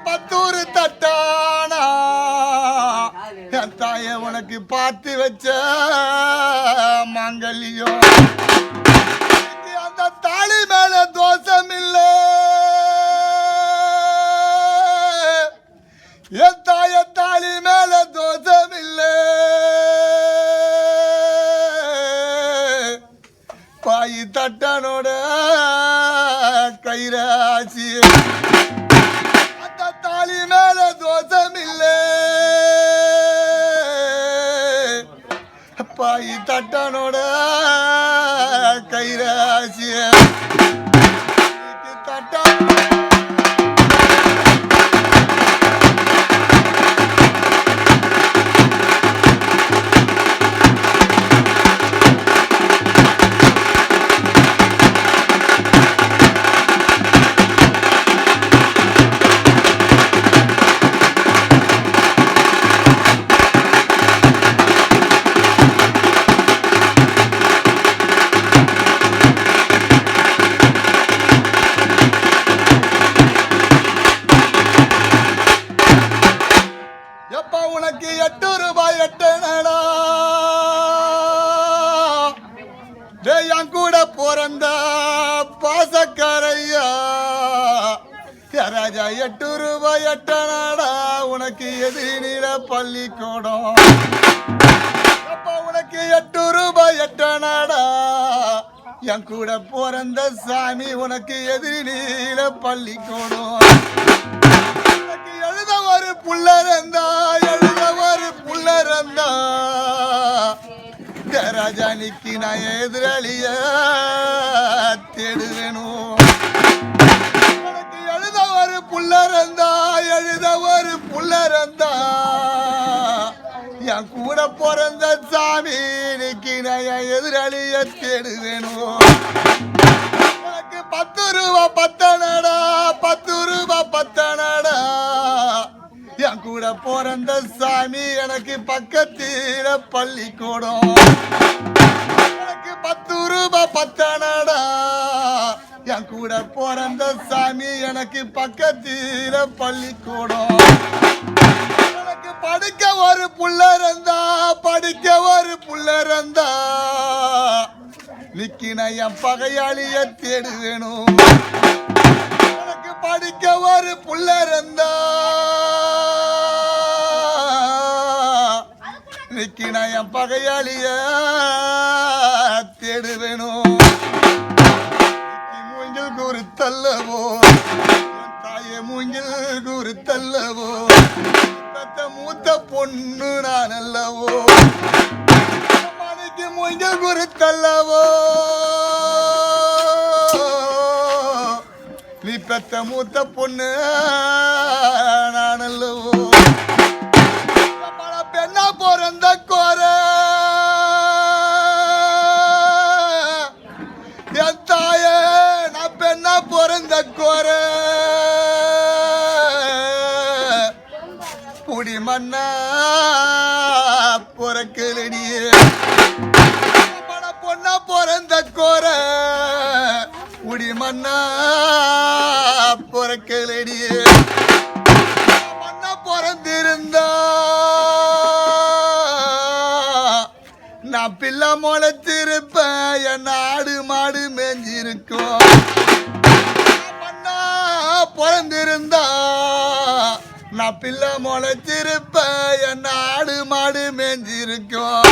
பத்தூரு தட்டானா என் தாய உனக்கு பார்த்து வச்ச மாங்கல்யம் அந்த தாலி மேல தோஷம் இல்லை என் தாய தாலி மேல தோஷம் இல்லை பாயி தட்டானோட கைராசி அந்த தாலி மேல தோஷம் இல்லை பாயி தட்டானோட கைராசி தட்டா உனக்கு 8 ரூபாய் 8 நடா என் கூட பிறந்த பாசக்காரையா ராஜா 8 ரூபாய் 8 நடா உனக்கு எதிரில பள்ளிக்கூடம் உனக்கு 8 ரூபாய் 8 நடா என் கூட பிறந்த சாமி உனக்கு எதிரில பள்ளிக்கூடம் எழுத ஒரு புள்ளரந்தா ராஜானிக்கு நான் எதிராளிய தேடுவேணும் உனக்கு எழுத ஒரு புள்ளரந்தா என் கூட பிறந்த சாமி இன்னைக்கு நான் எதிராளிய தேடுவேணும் உனக்கு 10 ரூபாய் 10 நடா 10 ரூபாய் 10 நடா என் கூட பிறந்த சாமி எனக்கு பக்கத்தில பள்ளிக்கூடம் எனக்கு 10 ரூபாய் 10 நடா என் கூட பிறந்த சாமி எனக்கு பக்கத்தில பள்ளிக்கூடம் எனக்கு படிக்க ஒரு புள்ளரந்தா நிக்கின என் பகையாளிய தேடுவேணும் எனக்கு படிக்க ஒரு புள்ளரந்தா நிக்கின என் பகையாளிய தேடுவேணும் மூங்கில் குருத்தல்லவோ தாயே மூங்கில் குருத்தல்லவோ மூத்த பொண்ணு நான் அல்லவோ மணிக்கு மூங்கில் குருத்தல்லவோ நீ பெத்த மூத்த பொண்ணு நான் அல்லவோ பெண்ணா பிறந்த கோர என் தாய நான் பெண்ணா பிறந்த கோர புடி மண்ணா பொறக்கலடியே பொண்ணா பிறந்த கோர புடி மண்ணா பொறக்கலடியே மண்ணா பிறந்திருந்தா நான் பிள்ளை முளைச்சிருப்பேன் என் ஆடு மாடு மேஞ்சிருக்கும் மண்ணா பிறந்திருந்தா நான் பிள்ளை முளைச்சிருப்பேன் என் ஆடு மாடு மேஞ்சிருக்கும்